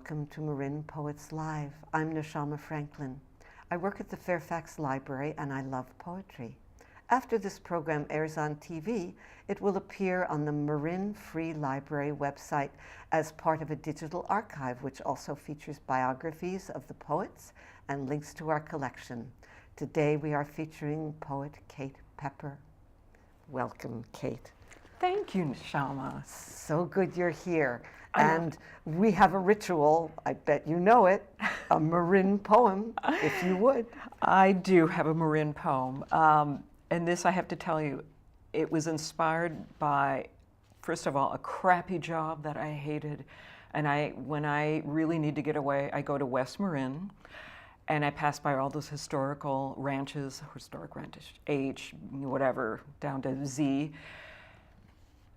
welcome to Marin Poets Live. I'm Neshama Franklin. I work at the Fairfax Library and I love poetry. After this program airs on TV, it will appear on the Marin Free Library website as part of a digital archive, which also features biographies of the poets and links to our collection. Today we are featuring poet Kate Peper. Welcome, Kate. Thank you, Neshama. So good you're here. And we have a ritual, I bet you know it, a Marin poem, if you would. I do have a Marin poem. And this, I have to tell you, it was inspired by, first of all, a crappy job that I hated. And when I really need to get away, I go to West Marin, and I pass by all those historic ranches, H, whatever, down to Z.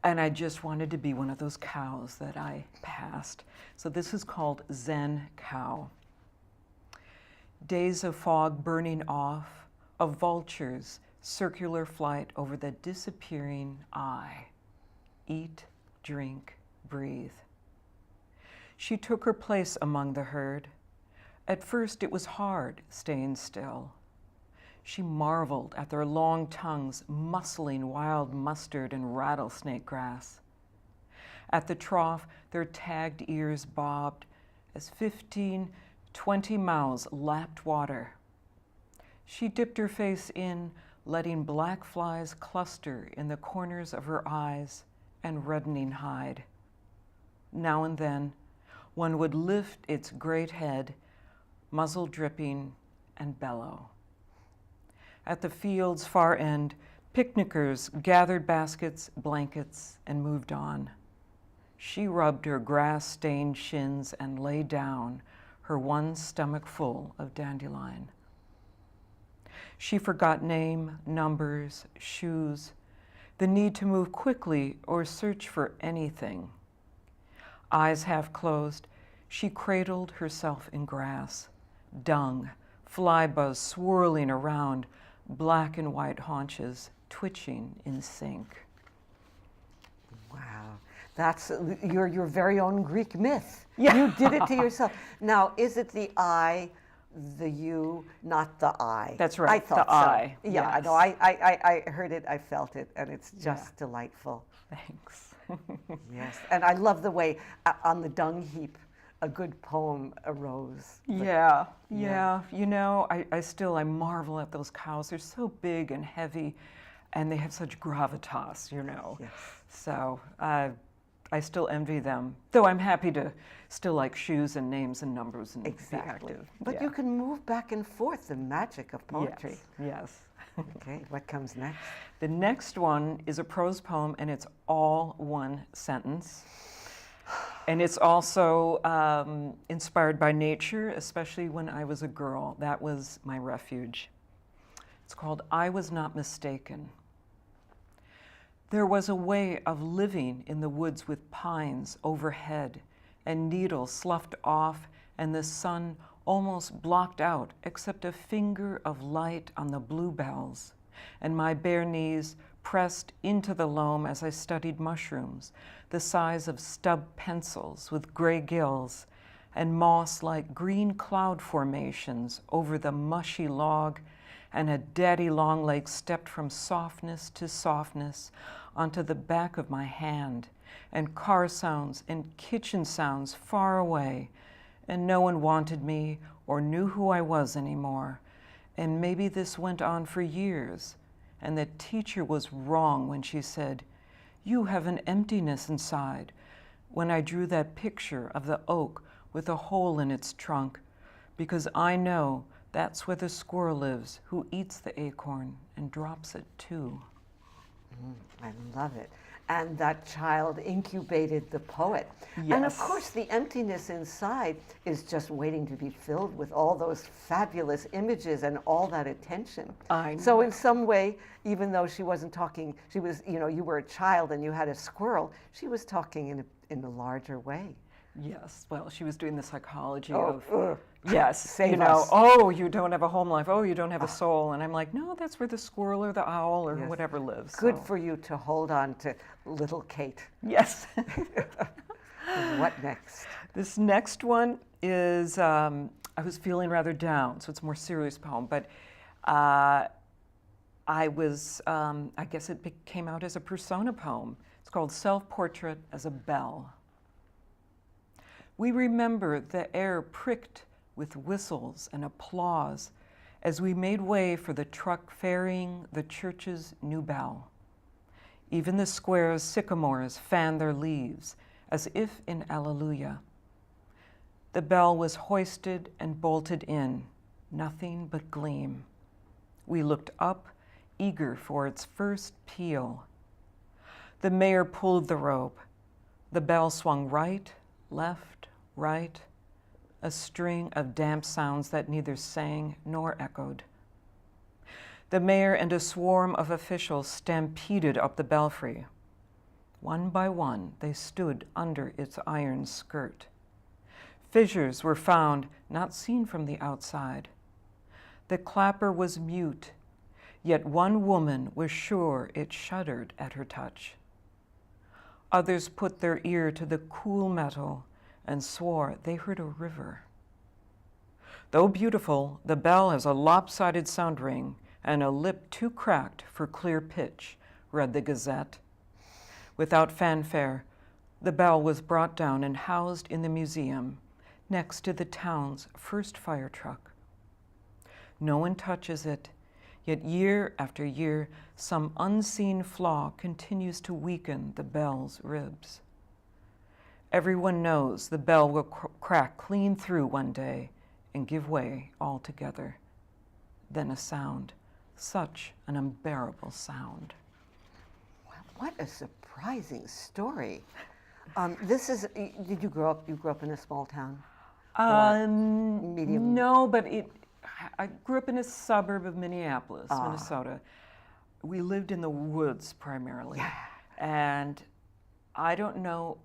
And I just wanted to be one of those cows that I passed. So this is called Zen Cow. Days of fog burning off, of vultures, circular flight over the disappearing eye. Eat, drink, breathe. She took her place among the herd. At first it was hard staying still. She marveled at their long tongues muscling wild mustard and rattlesnake grass. At the trough, their tagged ears bobbed as 15, 20 mouths lapped water. She dipped her face in, letting black flies cluster in the corners of her eyes and reddening hide. Now and then, one would lift its great head, muzzle dripping, and bellow. At the field's far end, picnickers gathered baskets, blankets, and moved on. She rubbed her grass-stained shins and lay down, her one stomach full of dandelion. She forgot name, numbers, shoes, the need to move quickly or search for anything. Eyes half closed, she cradled herself in grass, dung, fly buzz swirling around, black and white haunches twitching in sync. Wow, that's your very own Greek myth. Yeah. You did it to yourself. Now, is it the I, the you, not the I? That's right, I thought the so. I. Yeah, Yes. no, I heard it, I felt it, and it's just delightful. Thanks. Yes, and I love the way on the dung heap, a good poem arose. Yeah. You know, I marvel at those cows. They're so big and heavy, and they have such gravitas, you know. Yes. So I still envy them, though I'm happy to still like shoes and names and numbers and Exactly. be active. But you can move back and forth, the magic of poetry. Yes. Okay, what comes next? The next one is a prose poem, and it's all one sentence. And it's also inspired by nature, especially when I was a girl. That was my refuge. It's called I Was Not Mistaken. There was a way of living in the woods with pines overhead and needles sloughed off and the sun almost blocked out except a finger of light on the bluebells and my bare knees pressed into the loam as I studied mushrooms, the size of stub pencils with gray gills and moss-like green cloud formations over the mushy log, and a daddy longleg stepped from softness to softness onto the back of my hand, and car sounds and kitchen sounds far away, and no one wanted me or knew who I was anymore. And maybe this went on for years, and the teacher was wrong when she said, "You have an emptiness inside," when I drew that picture of the oak with a hole in its trunk, because I know that's where the squirrel lives who eats the acorn and drops it too. I love it. And that child incubated the poet. Yes. And of course, the emptiness inside is just waiting to be filled with all those fabulous images and all that attention. I know. So in some way, even though she wasn't talking, she was, you were a child and you had a squirrel, she was talking in a larger way. Yes, well, she was doing the psychology Oh, of, yes, Save us. oh, you don't have a home life, oh, you don't have a soul. And I'm like, no, that's where the squirrel or the owl or Yes. whatever lives. Good so. for you to hold on to little Kate. Yes. What next? This next one is, I was feeling rather down, so it's a more serious poem, but I guess it came out as a persona poem. It's called Self-Portrait as a Bell. We remember the air pricked with whistles and applause as we made way for the truck ferrying the church's new bell. Even the square's sycamores fanned their leaves as if in Alleluia. The bell was hoisted and bolted in, nothing but gleam. We looked up, eager for its first peal. The mayor pulled the rope. The bell swung right, left, right, a string of damp sounds that neither sang nor echoed. The mayor and a swarm of officials stampeded up the belfry. One by one, they stood under its iron skirt. Fissures were found, not seen from the outside. The clapper was mute, yet one woman was sure it shuddered at her touch. Others put their ear to the cool metal and swore they heard a river. Though beautiful, the bell has a lopsided sound ring and a lip too cracked for clear pitch, read the Gazette. Without fanfare, the bell was brought down and housed in the museum next to the town's first fire truck. No one touches it, yet year after year, some unseen flaw continues to weaken the bell's ribs. Everyone knows the bell will crack clean through one day and give way altogether. Then a sound, such an unbearable sound. What a surprising story. Did you grow up in a small town? Medium? No, but I grew up in a suburb of Minneapolis, Minnesota. We lived in the woods primarily. Yeah. And I don't know,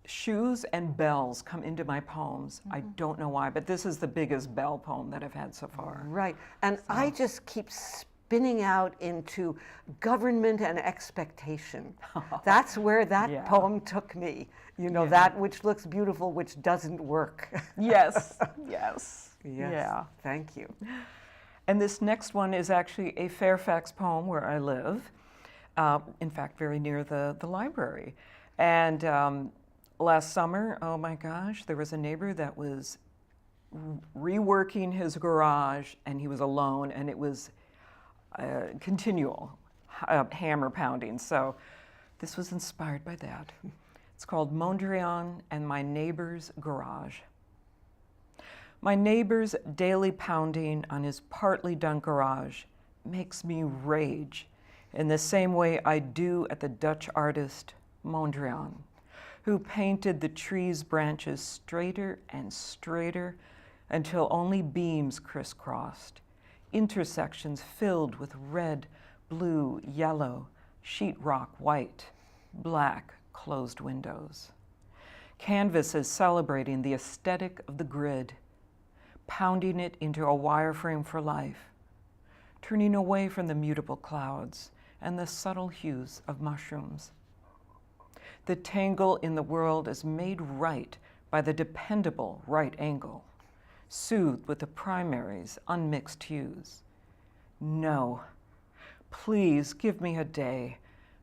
shoes and bells come into my poems. I don't know why, but this is the biggest bell poem that I've had so far. Right, and so. I just keep spinning out into government and expectation. That's where that poem took me. You know, that which looks beautiful, which doesn't work. Yes, yes. Yes, yeah. Thank you. And this next one is actually a Fairfax poem where I live, in fact, very near the library. And last summer, oh my gosh, there was a neighbor that was reworking his garage, and he was alone, and it was continual hammer pounding. So this was inspired by that. It's called Mondrian and My Neighbor's Garage. My neighbor's daily pounding on his partly done garage makes me rage in the same way I do at the Dutch artist Mondrian, who painted the tree's branches straighter and straighter until only beams crisscrossed, intersections filled with red, blue, yellow, sheetrock white, black, closed windows. Canvases celebrating the aesthetic of the grid, pounding it into a wireframe for life, turning away from the mutable clouds and the subtle hues of mushrooms. The tangle in the world is made right by the dependable right angle, soothed with the primary's unmixed hues. No, please give me a day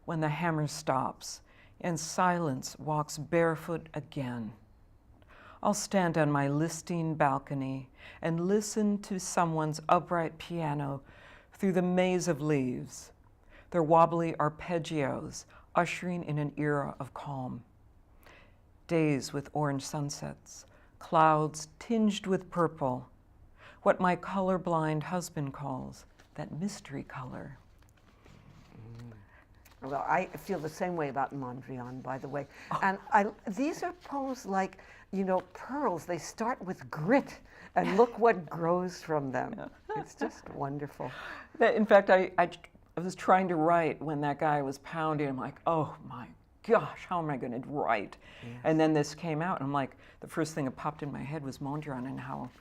when the hammer stops and silence walks barefoot again. I'll stand on my listing balcony and listen to someone's upright piano through the maze of leaves, their wobbly arpeggios ushering in an era of calm. Days with orange sunsets, clouds tinged with purple, what my colorblind husband calls that mystery color. Well, I feel the same way about Mondrian, by the way. And these are poems like, you know, pearls. They start with grit, and look what grows from them. It's just wonderful. In fact, I was trying to write when that guy was pounding. I'm like, oh my gosh, how am I going to write? Yes. And then this came out, and I'm like, the first thing that popped in my head was Mondrian, and how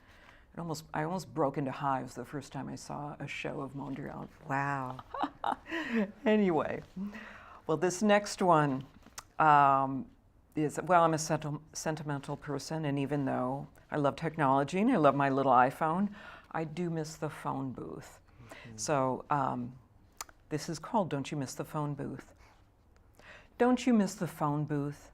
I almost broke into hives the first time I saw a show of Mondrian. Wow. Anyway, well, this next one, well, I'm a sentimental person, and even though I love technology and I love my little iPhone, I do miss the phone booth. So this is called Don't You Miss the Phone Booth. Don't you miss the phone booth?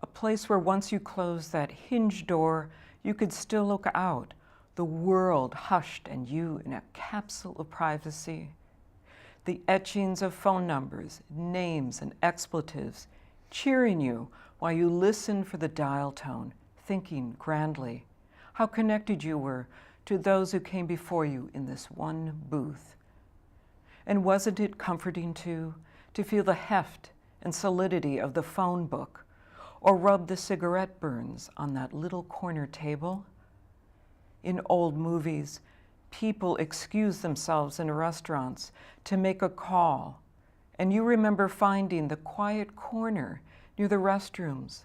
A place where once you closed that hinge door, you could still look out, the world hushed and you in a capsule of privacy. The etchings of phone numbers, names, and expletives cheering you while you listened for the dial tone, thinking grandly how connected you were to those who came before you in this one booth. And wasn't it comforting, too, to feel the heft and solidity of the phone book, or rub the cigarette burns on that little corner table? In old movies, people excuse themselves in restaurants to make a call, and you remember finding the quiet corner near the restrooms,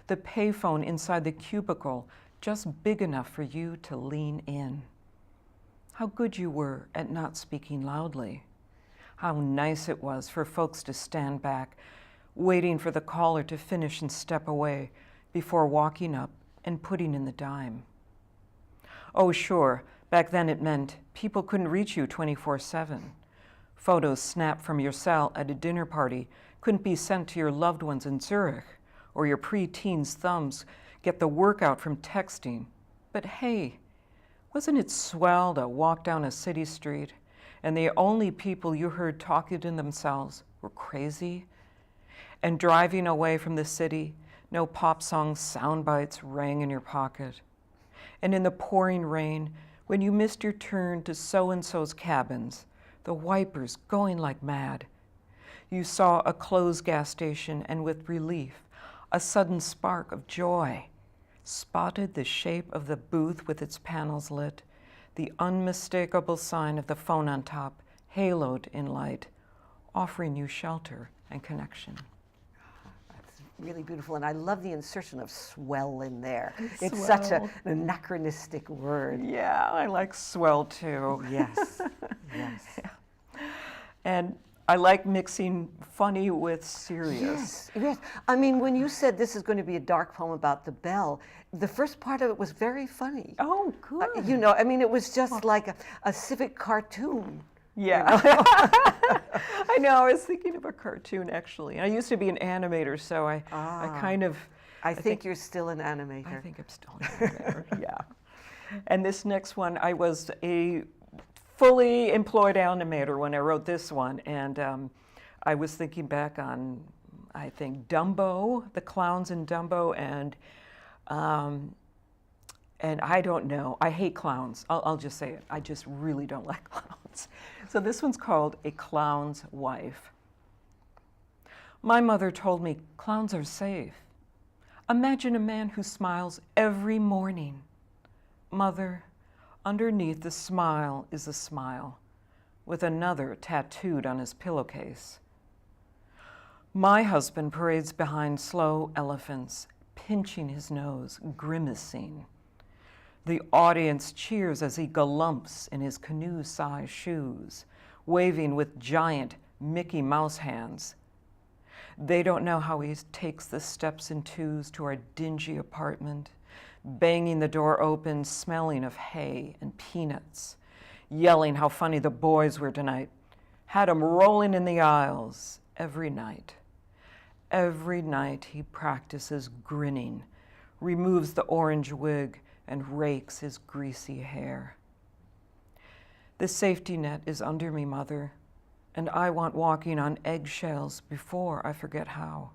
the payphone inside the cubicle just big enough for you to lean in. How good you were at not speaking loudly. How nice it was for folks to stand back, waiting for the caller to finish and step away before walking up and putting in the dime. Oh, sure, back then it meant people couldn't reach you 24/7. Photos snapped from your cell at a dinner party couldn't be sent to your loved ones in Zurich, or your pre-teens' thumbs get the workout from texting. But hey, wasn't it swell to walk down a city street and the only people you heard talking to themselves were crazy? And driving away from the city, no pop song sound bites rang in your pocket. And in the pouring rain, when you missed your turn to so-and-so's cabins, the wipers going like mad, you saw a closed gas station and with relief, a sudden spark of joy, spotted the shape of the booth with its panels lit, the unmistakable sign of the phone on top, haloed in light, offering you shelter and connection. That's really beautiful, and I love the insertion of swell in there. It's Swell. such an anachronistic word. Yeah, I like swell too. Yes, yes. And I like mixing funny with serious. Yes, yes. I mean, when you said this is going to be a dark poem about the bell, the first part of it was very funny. Oh, good. You know, I mean, it was just like a civic cartoon. Yeah. I know, I was thinking of a cartoon actually. I used to be an animator, so I kind of... I think you're still an animator. I think I'm still an animator, yeah. And this next one, I was a fully employed animator when I wrote this one, and I was thinking back on, I think, Dumbo, the clowns in Dumbo, and I don't know, I hate clowns. I'll just say it. I just really don't like clowns. So this one's called A Clown's Wife. My mother told me clowns are safe. Imagine a man who smiles every morning. Mother, underneath the smile is a smile, with another tattooed on his pillowcase. My husband parades behind slow elephants, pinching his nose, grimacing. The audience cheers as he galumps in his canoe-sized shoes, waving with giant Mickey Mouse hands. They don't know how he takes the steps in twos to our dingy apartment, banging the door open, smelling of hay and peanuts, yelling how funny the boys were tonight, had him rolling in the aisles every night. Every night he practices grinning, removes the orange wig, and rakes his greasy hair. The safety net is under me, Mother, and I want walking on eggshells before I forget how.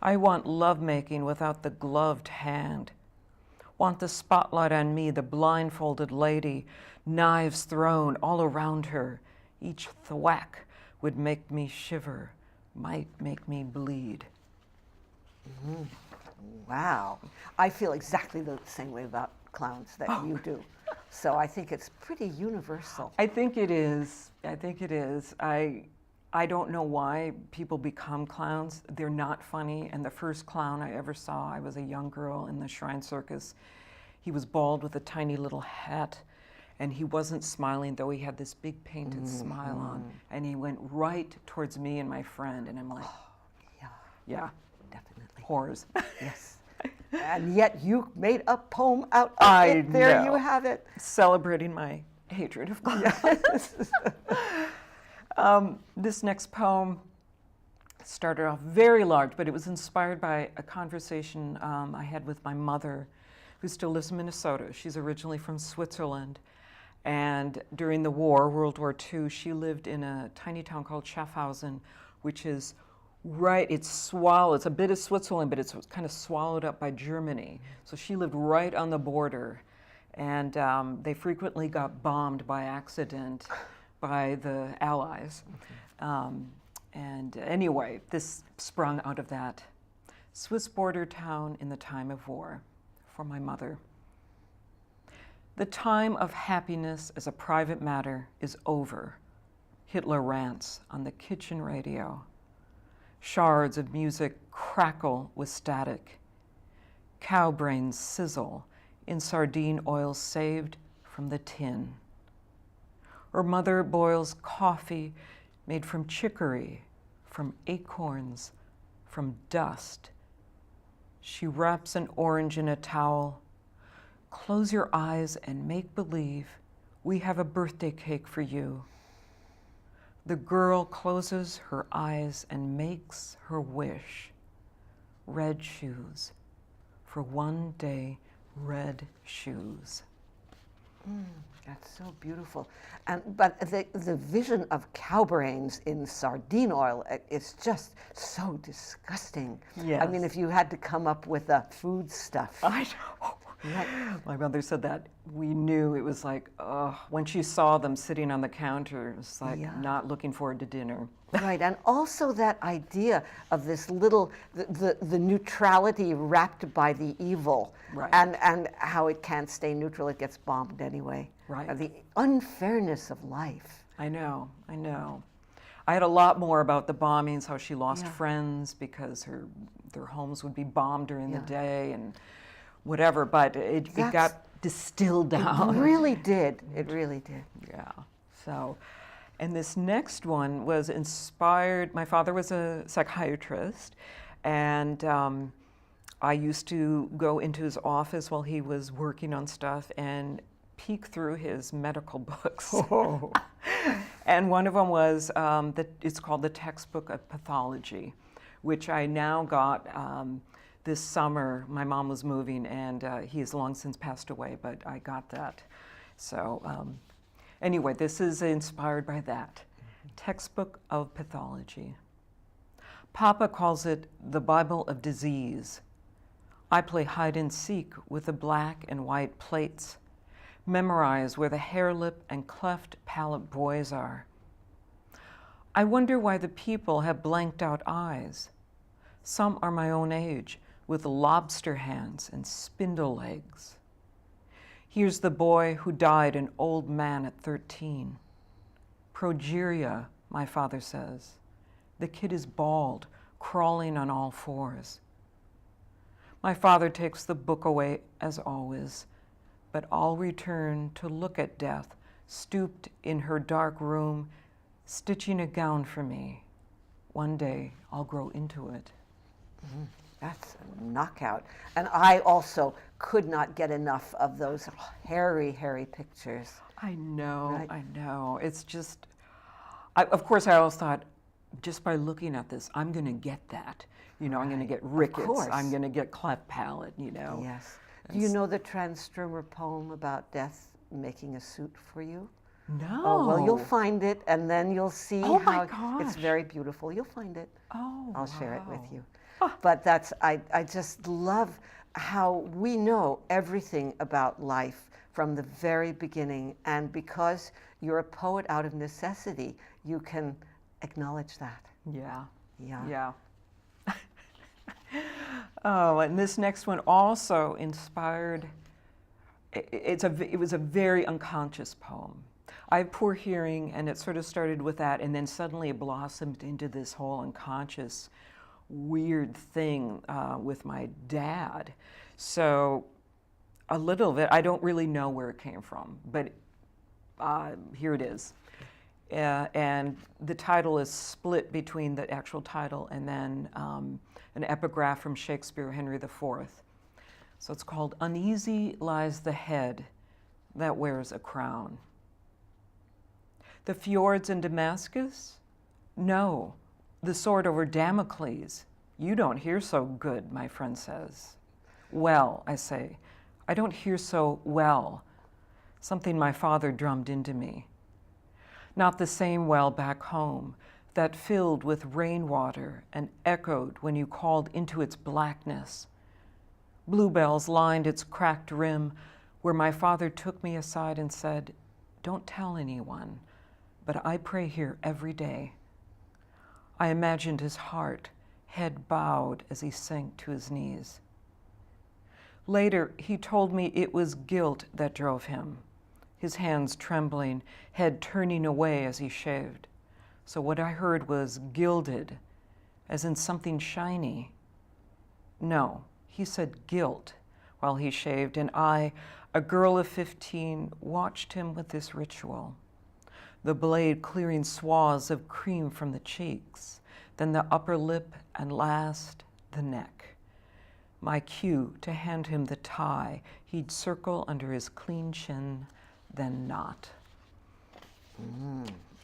I want lovemaking without the gloved hand. Want the spotlight on me, the blindfolded lady, knives thrown all around her. Each thwack would make me shiver, might make me bleed. Mm-hmm. Wow. I feel exactly the same way about clowns that you do. So I think it's pretty universal. I think it is. I think it is. I don't know why people become clowns. They're not funny. And the first clown I ever saw, I was a young girl in the Shrine Circus. He was bald with a tiny little hat, and he wasn't smiling, though he had this big painted smile on. And he went right towards me and my friend, and I'm like, yeah. Yeah. definitely. Whores. Yes. And yet you made a poem out of I it. There you know. have it. Celebrating my hatred of God. Yes. This next poem started off very large, but it was inspired by a conversation I had with my mother, who still lives in Minnesota. She's originally from Switzerland. And during the war, World War II, she lived in a tiny town called Schaffhausen, which is it's swallowed. It's a bit of Switzerland, but it's kind of swallowed up by Germany. So she lived right on the border. And they frequently got bombed by accident by the Allies. And anyway, this sprung out of that Swiss border town in the time of war for my mother. The time of happiness as a private matter is over, Hitler rants on the kitchen radio. Shards of music crackle with static. Cow brains sizzle in sardine oil saved from the tin. Her mother boils coffee made from chicory, from acorns, from dust. She wraps an orange in a towel. Close your eyes and make believe we have a birthday cake for you. The girl closes her eyes and makes her wish. Red shoes. For one day, red shoes. That's so beautiful. But the vision of cow brains in sardine oil is just so disgusting. Yes. I mean, if you had to come up with a food stuff. I know. Right. My mother said that we knew it was like, when she saw them sitting on the counter, it was like not looking forward to dinner. Right, and also that idea of this little, the neutrality wrapped by the evil, Right. and how it can't stay neutral, it gets bombed anyway. Right. The unfairness of life. I know. I had a lot more about the bombings, how she lost Yeah. friends because their homes would be bombed during the Yeah. day and whatever, but it got distilled down. It really did. It really did. Yeah. So, and this next one was inspired. My father was a psychiatrist, and I used to go into his office while he was working on stuff and peek through his medical books. Oh. And one of them was it's called the Textbook of Pathology, which I now got. This summer, my mom was moving, and he has long since passed away, but I got that. So anyway, this is inspired by that. Textbook of Pathology. Papa calls it the Bible of Disease. I play hide and seek with the black and white plates, memorize where the hair lip and cleft palate boys are. I wonder why the people have blanked out eyes. Some are my own age, with lobster hands and spindle legs. Here's the boy who died an old man at 13. Progeria, my father says. The kid is bald, crawling on all fours. My father takes the book away as always, but I'll return to look at death, stooped in her dark room, stitching a gown for me. One day I'll grow into it. That's a knockout. And I also could not get enough of those hairy, hairy pictures. I know, Right. I know. It's just, of course, I always thought, just by looking at this, I'm going to get that. I'm going to get rickets. course. I'm going to get cleft palate, Yes. Do you know the Transformer poem about death making a suit for you? No. Oh, well, you'll find it, and then you'll see Oh, my how it's gosh. very beautiful. You'll find it. Oh, I'll share it with wow. you. But I just love how we know everything about life from the very beginning. And because you're a poet out of necessity, you can acknowledge that. Yeah. Yeah. Oh, and this next one also inspired, it was a very unconscious poem. I have poor hearing, and it sort of started with that, and then suddenly it blossomed into this whole unconscious weird thing with my dad. So a little bit, I don't really know where it came from, but here it is. and the title is split between the actual title and then an epigraph from Shakespeare, Henry IV. So it's called Uneasy Lies the Head That Wears a Crown. The fjords in Damascus? No, the sword over Damocles. You don't hear so good, my friend says. Well, I say, I don't hear so well. Something my father drummed into me. Not the same well back home that filled with rainwater and echoed when you called into its blackness. Bluebells lined its cracked rim where my father took me aside and said, don't tell anyone, but I pray here every day. I imagined his heart, head bowed as he sank to his knees. Later, he told me it was guilt that drove him, his hands trembling, head turning away as he shaved. So what I heard was gilded, as in something shiny. No, he said guilt while he shaved, and I, a girl of 15, watched him with this ritual. The blade clearing swaths of cream from the cheeks, then the upper lip, and last, the neck. My cue to hand him the tie he'd circle under his clean chin, then not.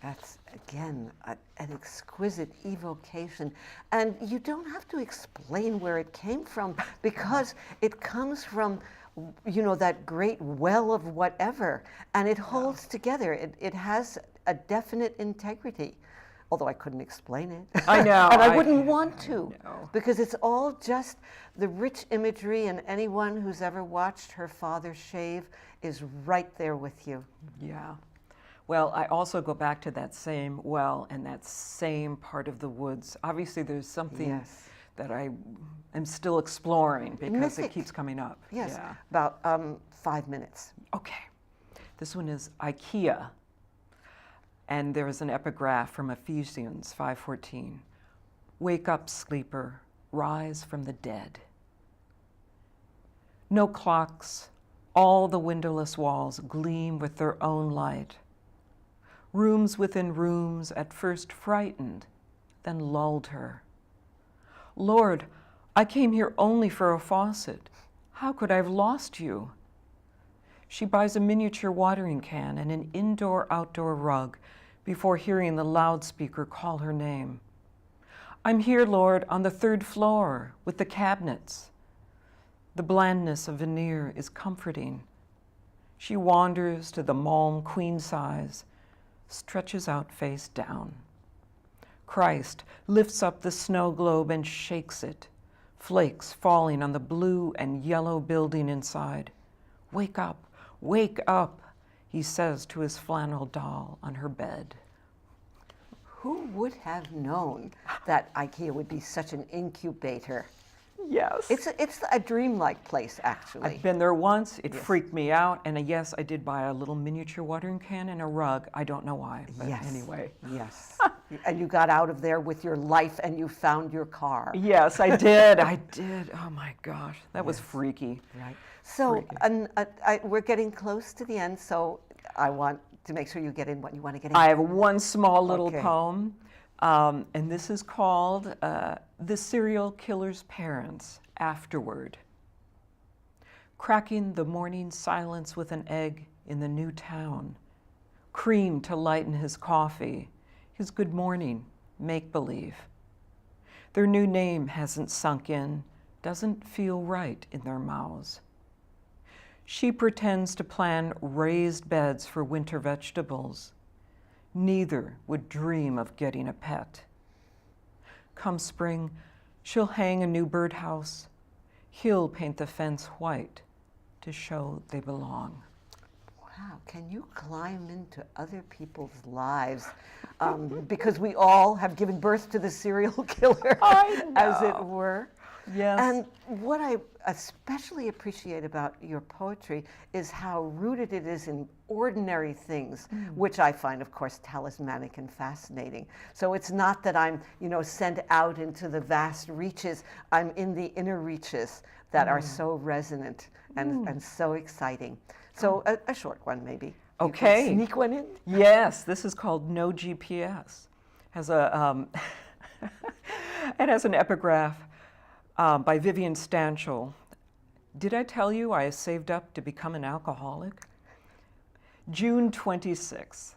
That's, again, an exquisite evocation. And you don't have to explain where it came from because it comes from, that great well of whatever. And it holds together. It has a definite integrity. Although I couldn't explain it. I know. And I wouldn't want to. No. Because it's all just the rich imagery, and anyone who's ever watched her father shave is right there with you. Yeah. Well, I also go back to that same well and that same part of the woods. Obviously, there's something that I am still exploring because Mythic. it keeps coming up. Yes, Yeah. about 5 minutes. Okay. This one is IKEA. And there is an epigraph from Ephesians 5:14. Wake up, sleeper, rise from the dead. No clocks, all the windowless walls gleam with their own light. Rooms within rooms at first frightened, then lulled her. Lord, I came here only for a faucet. How could I have lost you? She buys a miniature watering can and an indoor-outdoor rug before hearing the loudspeaker call her name. I'm here, Lord, on the 3rd floor with the cabinets. The blandness of veneer is comforting. She wanders to the Malm queen size, stretches out face down. Christ lifts up the snow globe and shakes it, flakes falling on the blue and yellow building inside. Wake up, he says to his flannel doll on her bed. Who would have known that IKEA would be such an incubator? Yes. It's a dreamlike place, actually. I've been there once. It freaked me out. And yes, I did buy a little miniature watering can and a rug. I don't know why, but anyway. Yes. And you got out of there with your life and you found your car. Yes, I did. Oh my gosh. That was freaky. Right. So we're getting close to the end, so I want to make sure you get in what you want to get in. I have one small little poem, and this is called The Serial Killer's Parents, Afterward. Cracking the morning silence with an egg in the new town, cream to lighten his coffee, his good morning, make-believe. Their new name hasn't sunk in, doesn't feel right in their mouths. She pretends to plan raised beds for winter vegetables. Neither would dream of getting a pet. Come spring, she'll hang a new birdhouse. He'll paint the fence white to show they belong. Wow, can you climb into other people's lives? Because we all have given birth to the serial killer, as it were. Yes. And what I especially appreciate about your poetry is how rooted it is in ordinary things, which I find, of course, talismanic and fascinating. So it's not that I'm, sent out into the vast reaches. I'm in the inner reaches that are so resonant and so exciting. So a short one, maybe. Okay. Sneak one in? Yes, this is called No GPS. Has a, it has an epigraph by Vivian Stanchel. Did I tell you I saved up to become an alcoholic? June 26th.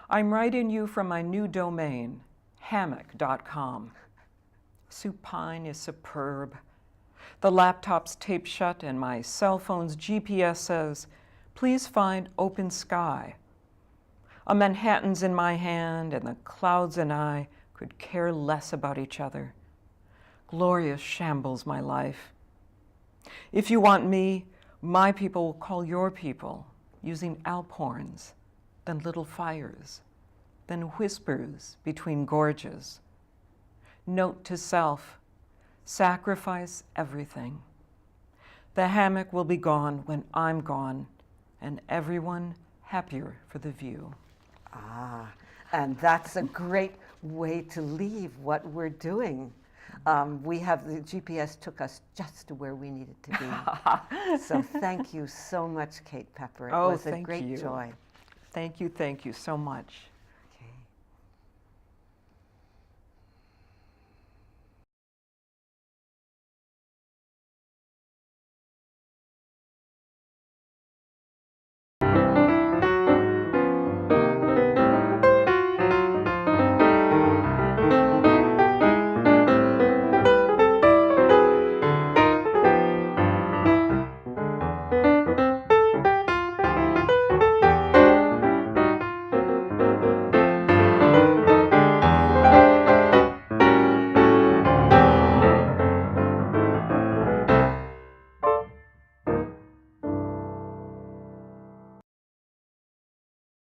I'm writing you from my new domain, hammock.com. Supine is superb. The laptop's taped shut and my cell phone's GPS says, please find open sky. A Manhattan's in my hand and the clouds and I could care less about each other. Glorious shambles my life. If you want me, my people will call your people, using alp horns, then little fires, then whispers between gorges. Note to self, sacrifice everything. The hammock will be gone when I'm gone, and everyone happier for the view. Ah, and that's a great way to leave what we're doing. We have, the GPS took us just to where we needed to be. So thank you so much, Kate Pepper. It was a great joy. Thank you so much.